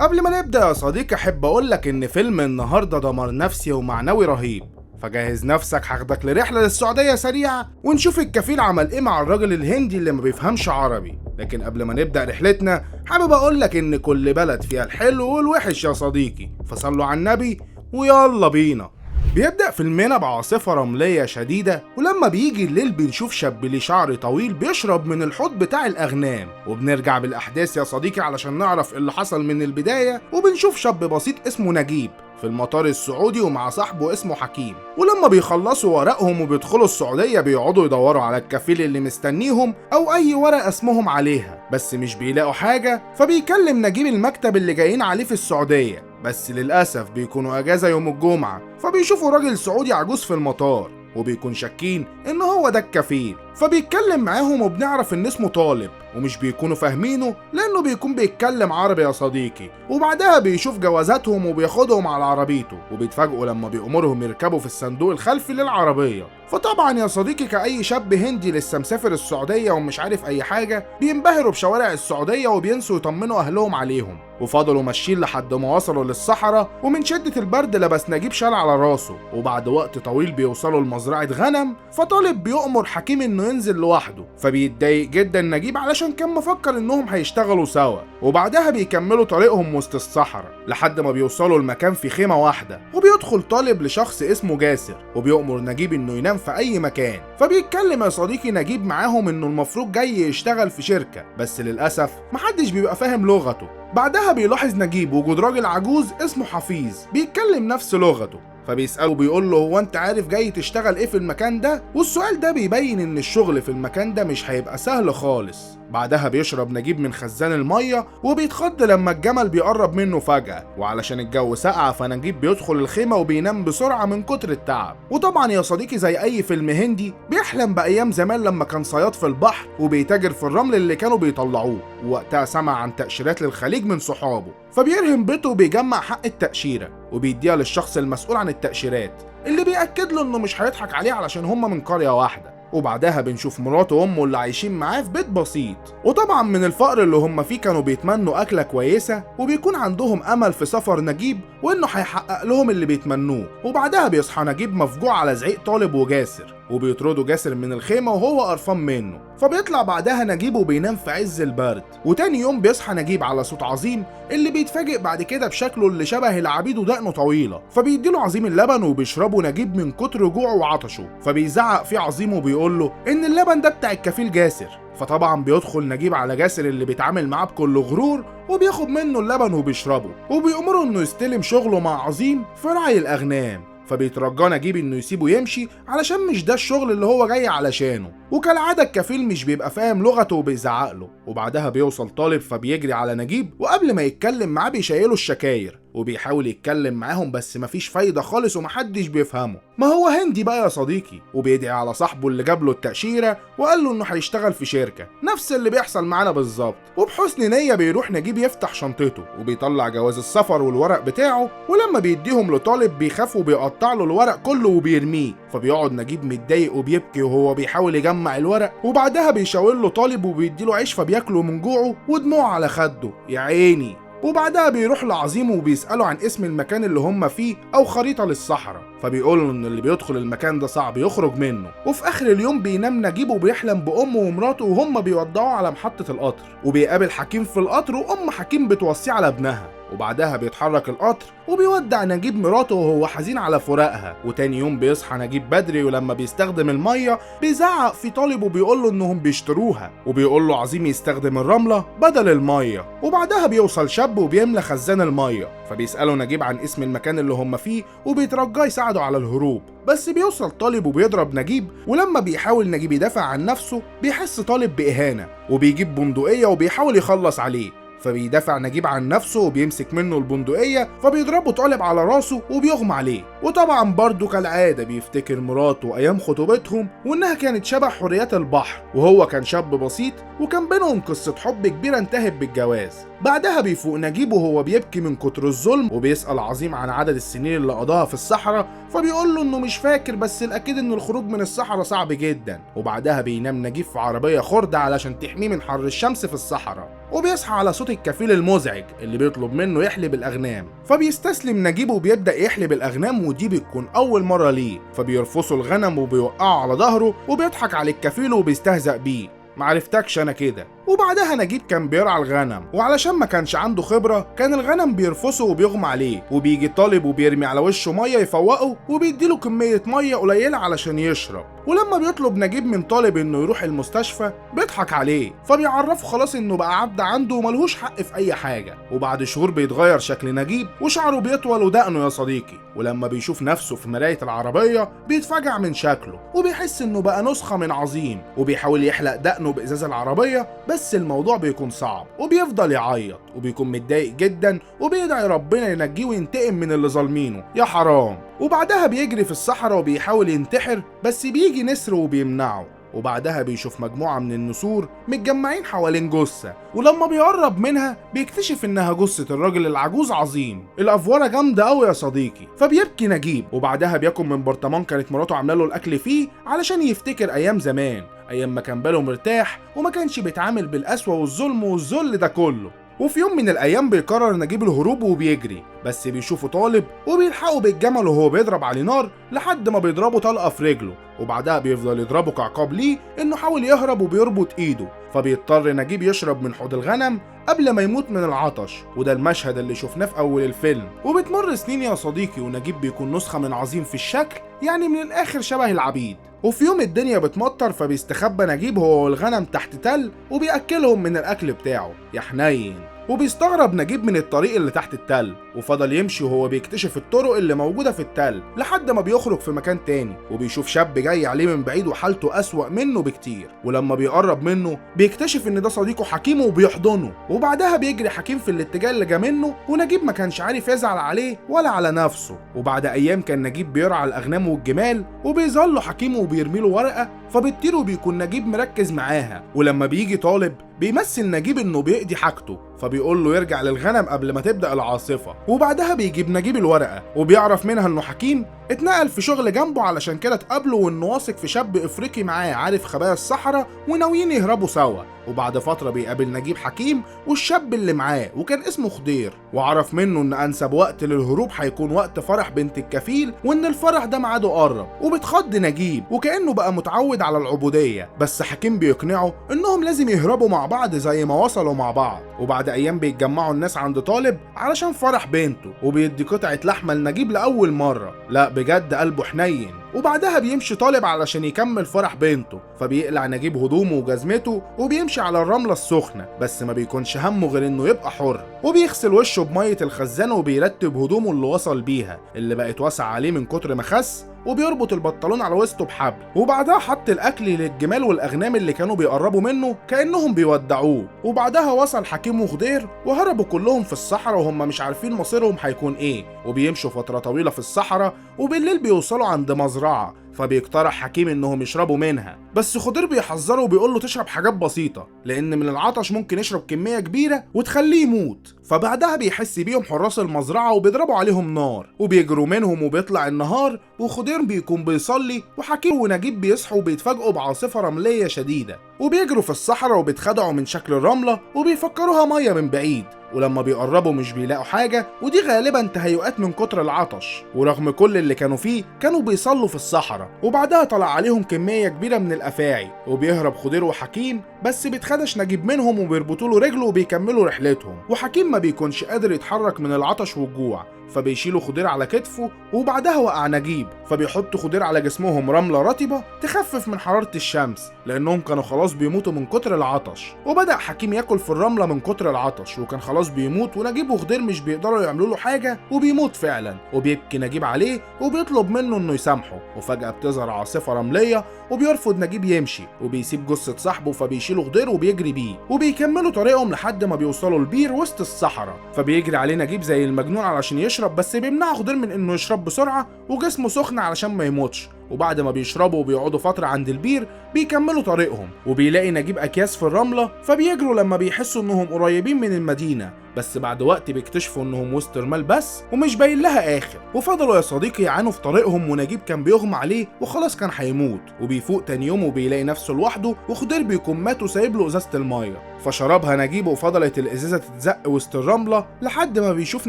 قبل ما نبدأ يا صديقي أحب أقولك إن فيلم النهاردة دمار نفسي ومعنوي رهيب، فجهز نفسك هاخدك لرحلة للسعودية سريعة ونشوف الكفيل عمل إيه مع الراجل الهندي اللي ما بيفهمش عربي. لكن قبل ما نبدأ رحلتنا حابب أقولك إن كل بلد فيها الحلو والوحش يا صديقي، فصلوا على النبي ويلا بينا. بيبدأ فيلمنا بعاصفة رملية شديدة، ولما بيجي الليل بنشوف شاب ليه شعر طويل بيشرب من الحوض بتاع الأغنام، وبنرجع بالأحداث يا صديقي علشان نعرف اللي حصل من البداية، وبنشوف شاب بسيط اسمه نجيب في المطار السعودي ومع صاحبه اسمه حكيم، ولما بيخلصوا ورقهم وبيدخلوا السعودية بيقعدوا يدوروا على الكفيل اللي مستنيهم أو أي ورقة اسمهم عليها، بس مش بيلاقوا حاجة. فبيكلم نجيب المكتب اللي جايين عليه في السعودية، بس للأسف بيكونوا أجازة يوم الجمعة، فبيشوفوا راجل سعودي عجوز في المطار وبيكون شاكين إن هو ده الكفيل، فبيتكلم معاهم وبنعرف إن اسمه طالب، ومش بيكونوا فاهمينه لأنه بيكون بيتكلم عربي يا صديقي. وبعدها بيشوف جوازاتهم وبياخدهم على عربيته، وبيتفاجئوا لما بيأمرهم يركبوا في الصندوق الخلفي للعربية. فطبعا يا صديقي كأي شاب هندي لسه مسافر السعودية ومش عارف أي حاجة، بينبهروا بشوارع السعودية وبينسوا يطمنوا أهلهم عليهم، وفضلوا ماشيين لحد ما وصلوا للصحراء، ومن شدة البرد لبس نجيب شال على راسه، وبعد وقت طويل بيوصلوا لمزرعة غنم، فطالب بيؤمر حكيم إنه ينزل لوحده، فبيتضايق جدا نجيب علشان كان مفكر إنهم هيشتغلوا سوا. وبعدها بيكملوا طريقهم وسط الصحراء لحد ما بيوصلوا المكان في خيمة واحدة، وبيدخل طالب لشخص اسمه جاسر وبيؤمر نجيب إنه ينام في أي مكان. فبيتكلم يا صديقي نجيب معاهم إنه المفروض جاي يشتغل في شركة، بس للأسف محدش بيبقى فاهم لغته. بعدها بيلاحظ نجيب وجود راجل عجوز اسمه حفيظ بيتكلم نفس لغته، فبيسأله بيقول له هو انت عارف جاي تشتغل ايه في المكان ده؟ والسؤال ده بيبين ان الشغل في المكان ده مش هيبقى سهل خالص. بعدها بيشرب نجيب من خزان المية وبيتخض لما الجمل بيقرب منه فجأة، وعلشان الجو سقع فنجيب بيدخل الخيمة وبينام بسرعة من كتر التعب. وطبعا يا صديقي زي اي فيلم هندي بيحلم بأيام زمان لما كان صياد في البحر وبيتاجر في الرمل اللي كانوا بيطلعوه، ووقتها سمع عن تأشيرات للخليج من صحابه، فبيرهن بيته وبيجمع حق التأشيرة وبيديها للشخص المسؤول عن التأشيرات اللي بيأكد له انه مش هيضحك عليه علشان هما من قرية واحدة. وبعدها بنشوف مراته وامه اللي عايشين معاه في بيت بسيط، وطبعا من الفقر اللي هم فيه كانوا بيتمنوا اكله كويسه، وبيكون عندهم امل في سفر نجيب وانه هيحقق لهم اللي بيتمنوه. وبعدها بيصحى نجيب مفجوع على زعيق طالب وجاسر، وبيطردوا جاسر من الخيمه وهو قرفان منه، فبيطلع بعدها نجيب وبينام في عز البرد. وتاني يوم بيصحى نجيب على صوت عظيم اللي بيتفاجئ بعد كده بشكله اللي شبه العبيد ودقنه طويله، فبيديله عظيم اللبن وبيشربه نجيب من كتر جوعه وعطشه، فبيزعق فيه عظيم وبيقول له ان اللبن ده بتاع الكفيل جاسر. فطبعا بيدخل نجيب على جاسر اللي بيتعامل معاه بكل غرور وبياخد منه اللبن وبيشربه، وبيأمره انه يستلم شغله مع عظيم في رعي الاغنام، فبيترجى نجيب انه يسيبه يمشي علشان مش ده الشغل اللي هو جاي علشانه. وكالعاده الكفيل مش بيبقى فاهم لغته وبيزعق له. وبعدها بيوصل طالب فبيجري على نجيب، وقبل ما يتكلم معاه بيشيله الشكاير وبيحاول يتكلم معاهم بس مفيش فايده خالص ومحدش بيفهمه. ما هو هندي بقى يا صديقي، وبيدعي على صاحبه اللي جاب له التأشيرة وقال له انه هيشتغل في شركة، نفس اللي بيحصل معانا بالظبط. وبحسن نية بيروح نجيب يفتح شنطته وبيطلع جواز السفر والورق بتاعه، ولما بيديهم لطالب بيخاف وبيقطع له الورق كله وبيرميه، فبيقعد نجيب متضايق وبيبكي وهو بيحاول يجمع الورق. وبعدها بيشاور له طالب وبيديله عيش فبياكله من جوعه ودموعه على خده يا عيني. وبعدها بيروح لعظيم وبيسأله عن اسم المكان اللي هم فيه أو خريطة للصحراء، فبيقول له إن اللي بيدخل المكان ده صعب يخرج منه. وفي آخر اليوم بينام نجيب وبيحلم بأمه ومراته وهم بيودعوا على محطة القطر، وبيقابل حكيم في القطر وأم حكيم بتوصيه على ابنها. وبعدها بيتحرك القطر وبيودع نجيب مراته وهو حزين على فراقها. وتاني يوم بيصحى نجيب بدري، ولما بيستخدم المية بيزعق في طالب وبيقول له انهم بيشتروها، وبيقول له عظيم يستخدم الرملة بدل المية. وبعدها بيوصل شاب وبيملى خزان المية، فبيسأله نجيب عن اسم المكان اللي هم فيه وبيترجاه يساعده على الهروب، بس بيوصل طالب وبيضرب نجيب. ولما بيحاول نجيب يدافع عن نفسه بيحس طالب بإهانة وبيجيب بندقية وبيحاول يخلص عليه، فبيدافع نجيب عن نفسه وبيمسك منه البندقية فبيضربه طالب على راسه وبيغمى عليه. وطبعا برضه كالعادة بيفتكر مراته أيام خطوبتهم وإنها كانت شبه حوريات البحر، وهو كان شاب بسيط وكان بينهم قصة حب كبيرة انتهت بالجواز. بعدها بيفوق نجيب وهو بيبكي من كتر الظلم، وبيسأل عظيم عن عدد السنين اللي قضاها في الصحراء، فبيقول له إنه مش فاكر بس الأكيد إن الخروج من الصحراء صعب جدا. وبعدها بينام نجيب في عربية خردة علشان تحميه من حر الشمس في الصحراء. وبيصحى على صوت الكفيل المزعج اللي بيطلب منه يحلب الأغنام، فبيستسلم نجيب وبيبدأ يحلب الأغنام، ودي بتكون أول مرة ليه، فبيرفصوا الغنم وبيوقعوا على ظهره وبيضحك على الكفيل وبيستهزأ بيه. معرفتكش انا كده. وبعدها نجيب كان بيرعى الغنم، وعلشان ما كانش عنده خبرة كان الغنم بيرفصه وبيغمى عليه، وبيجي طالب وبيرمي على وشه ميه يفوقه وبيديله كمية ميه قليلة علشان يشرب. ولما بيطلب نجيب من طالب انه يروح المستشفى بيضحك عليه، فبيعرفه خلاص انه بقى عبد عنده وملهوش حق في اي حاجة. وبعد شهور بيتغير شكل نجيب وشعره بيطول ودقنه يا صديقي، ولما بيشوف نفسه في مراية العربية بيتفجع من شكله وبيحس انه بقى نسخة من عظيم، وبيحاول يحلق دقنه بإزاز العربية، بس الموضوع بيكون صعب وبيفضل يعيط وبيكون متضايق جدا وبيدعي ربنا ينجيه وينتقم من اللي ظالمينه، يا حرام. وبعدها بيجري في الصحراء وبيحاول ينتحر، بس بيجي نسر وبيمنعه. وبعدها بيشوف مجموعة من النسور متجمعين حوالين جثة، ولما بيقرب منها بيكتشف انها جثة الراجل العجوز عظيم. الافوره جامدة قوي يا صديقي، فبيبكي نجيب، وبعدها بياكل من برطمان كانت مراته عامله له الاكل فيه علشان يفتكر ايام زمان، ايام ما كان باله مرتاح وما كانش بيتعامل بالقسوة والظلم والذل ده كله. وفي يوم من الايام بيقرر نجيب الهروب وبيجري، بس بيشوفه طالب وبيلحقه بالجمل وهو بيضرب عليه نار لحد ما بيضربه طلقه في رجله، وبعدها بيفضل يضربه كعقاب ليه انه حاول يهرب وبيربط ايده، فبيضطر نجيب يشرب من حوض الغنم قبل ما يموت من العطش. وده المشهد اللي شفناه في اول الفيلم. وبتمر سنين يا صديقي ونجيب بيكون نسخة من عظيم في الشكل، يعني من الاخر شبه العبيد. وفي يوم الدنيا بتمطر فبيستخبى نجيب هو والغنم تحت تل وبيأكلهم من الاكل بتاعه، يا حنين. وبيستغرب نجيب من الطريق اللي تحت التل، وفضل يمشي وهو بيكتشف الطرق اللي موجودة في التل لحد ما بيخرج في مكان تاني، وبيشوف شاب جاي عليه من بعيد وحالته أسوأ منه بكتير. ولما بيقرب منه بيكتشف ان ده صديقه حكيم وبيحضنه، وبعدها بيجري حكيم في الاتجاه اللي جا منه، ونجيب ما كانش عارف يزعل عليه ولا على نفسه. وبعد ايام كان نجيب بيرعى الاغنام والجمال، وبيظل له حكيم وبيرمي له ورقة فبتطير وبيكون نجيب مركز معاها. ولما بيجي طالب بيمثل نجيب انه بيقضي حاجته، فبيقول له يرجع للغنم قبل ما تبدأ العاصفة. وبعدها بيجيب نجيب الورقة وبيعرف منها انه حكيم اتنقل في شغل جنبه علشان كده اتقابله، وانه واثق في شاب افريقي معاه عارف خبايا الصحراء وناويين يهربوا سوا. وبعد فترة بيقابل نجيب حكيم والشاب اللي معاه وكان اسمه خضير، وعرف منه ان انسب وقت للهروب هيكون وقت فرح بنت الكفيل، وان الفرح ده ميعاده قرب. وبتخض نجيب وكأنه بقى متعود على العبودية، بس حكيم بيقنعه انهم لازم يهربوا مع بعض زي ما وصلوا مع بعض. وبعد ايام بيتجمعوا الناس عند طالب علشان فرح بنته، وبيدي قطعة لحمة لنجيب لأول مرة، لا بجد قلبه حنين. وبعدها بيمشي طالب علشان يكمل فرح بنته، فبيقلع نجيب هدومه وجزمته وبيمشي على الرملة السخنة، بس ما بيكونش همه غير انه يبقى حر. وبيغسل وشه بمية الخزان وبيرتب هدومه اللي وصل بيها اللي بقت واسعة عليه من كتر ما خس، وبيربط البنطلون على وسطه بحبل. وبعدها حط الاكل للجمال والاغنام اللي كانوا بيقربوا منه كانهم بيودعوه. وبعدها وصل حكيم وخضير وهربوا كلهم في الصحراء وهم مش عارفين مصيرهم هيكون ايه، وبيمشوا فتره طويله في الصحراء، وبالليل بيوصلوا عند مزرعه فبيقترح حكيم انهم يشربوا منها، بس خضير بيحذره وبيقول له تشرب حاجات بسيطه لان من العطش ممكن يشرب كميه كبيره وتخليه يموت. فبعدها بيحس بيهم حراس المزرعه وبيضربوا عليهم نار وبيجروا منهم، وبيطلع النهار وخضير بيكون بيصلي، وحكيم ونجيب بيصحوا وبيتفاجئوا بعاصفه رمليه شديده، وبيجروا في الصحراء وبيتخدعوا من شكل الرمله وبيفكروها ميه من بعيد، ولما بيقربوا مش بيلاقوا حاجة، ودي غالبا تهيؤات من كتر العطش. ورغم كل اللي كانوا فيه كانوا بيصلوا في الصحراء. وبعدها طلع عليهم كمية كبيرة من الأفاعي، وبيهرب خضير وحكيم، بس بيتخدش نجيب منهم وبيربطوا له رجله وبيكملوا رحلتهم. وحكيم ما بيكونش قادر يتحرك من العطش والجوع، فبيشيلوا خضير على كتفه، وبعدها وقع نجيب، فبيحطوا خضير على جسمهم رملة رطبة تخفف من حرارة الشمس لأنهم كانوا خلاص بيموتوا من كتر العطش. وبدأ حكيم ياكل في الرملة من كتر العطش وكان خلاص بيموت، ونجيب وخضير مش بيقدروا يعملوا له حاجة وبيموت فعلا. وبيبكي نجيب عليه وبيطلب منه انه يسامحه، وفجأة بتظهر عاصفة رملية وبيرفض نجيب يمشي، وبيسيب جثة صاحبه فبيشيله خضير وبيجري بيه، وبيكملوا طريقهم لحد ما بيوصلوا البير وسط الصحراء. فبيجري عليه نجيب زي المجنون علشان يشرب، بس بيمنعه خضير من انه يشرب بسرعة وجسمه سخن علشان ما يموتش. وبعد ما بيشربوا وبيقعدوا فترة عند البير بيكملوا طريقهم، وبيلاقي نجيب أكياس في الرملة، فبيجروا لما بيحسوا انهم قريبين من المدينة، بس بعد وقت بيكتشفوا انهم وسط رمال بس ومش باين لها اخر، وفضلوا يا صديقي يعانوا في طريقهم، ونجيب كان بيغمى عليه وخلاص كان هيموت، وبيفوق تاني يوم وبيلاقي نفسه لوحده، وخضير بيكون مات وسايب له ازازه الميه، فشربها نجيب وفضلت الازازه تتزق وسط الرمله لحد ما بيشوف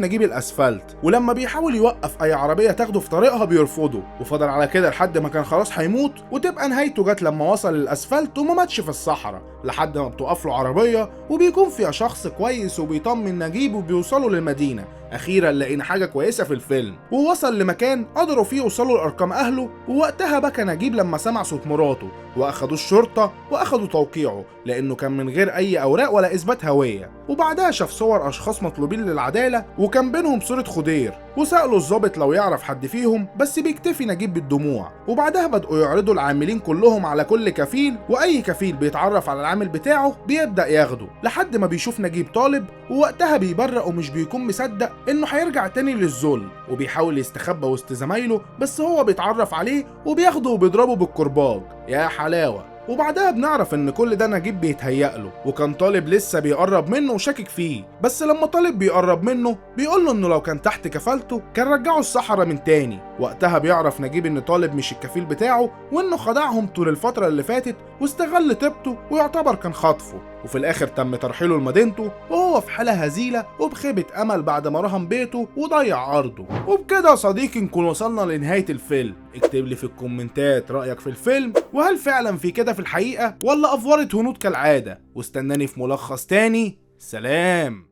نجيب الاسفلت، ولما بيحاول يوقف اي عربيه تاخده في طريقها بيرفضه، وفضل على كده لحد ما كان خلاص هيموت، وتبقى نهايته جت لما وصل للاسفلت وما ماتش في الصحراء، لحد ما بتقف له عربيه وبيكون فيها شخص كويس وبيطمن نجيب وبيوصلوا للمدينه. اخيرا لقينا حاجه كويسه في الفيلم، ووصل لمكان قدروا فيه يوصلوا لارقام اهله، ووقتها بكى نجيب لما سمع صوت مراته، واخدوا الشرطه واخدوا توقيعه لانه كان من غير اي اوراق ولا اثبات هويه. وبعدها شاف صور اشخاص مطلوبين للعداله وكان بينهم صوره خضير، وسالوا الضابط لو يعرف حد فيهم، بس بيكتفي نجيب بالدموع. وبعدها بدأوا يعرضوا العاملين كلهم على كل كفيل، واي كفيل بيتعرف على العامل بتاعه بيبدأ ياخده، لحد ما بيشوف نجيب طالب، ووقتها بيبرق ومش بيكون مصدق انه هيرجع تاني للظلم، وبيحاول يستخبى وسط زمايله، بس هو بيتعرف عليه وبياخده وبيضربه بالكرباج. يا حلاوه. وبعدها بنعرف ان كل ده نجيب بيتهيأ له، وكان طالب لسه بيقرب منه وشاكك فيه، بس لما طالب بيقرب منه بيقول له انه لو كان تحت كفالته كان رجعه الصحراء من تاني. وقتها بيعرف نجيب ان طالب مش الكفيل بتاعه، وانه خدعهم طول الفترة اللي فاتت واستغل طيبته، ويعتبر كان خطفه، وفي الاخر تم ترحيله لمدينته وهو في حالة هزيلة وبخيبة امل بعد ما رهن بيته وضيع ارضه. وبكده يا صديقي نكون وصلنا لنهاية الفيلم. اكتب لي في الكومنتات رأيك في الفيلم، وهل فعلا في كده في الحقيقة ولا افورت هنود كالعادة، واستناني في ملخص تاني. سلام.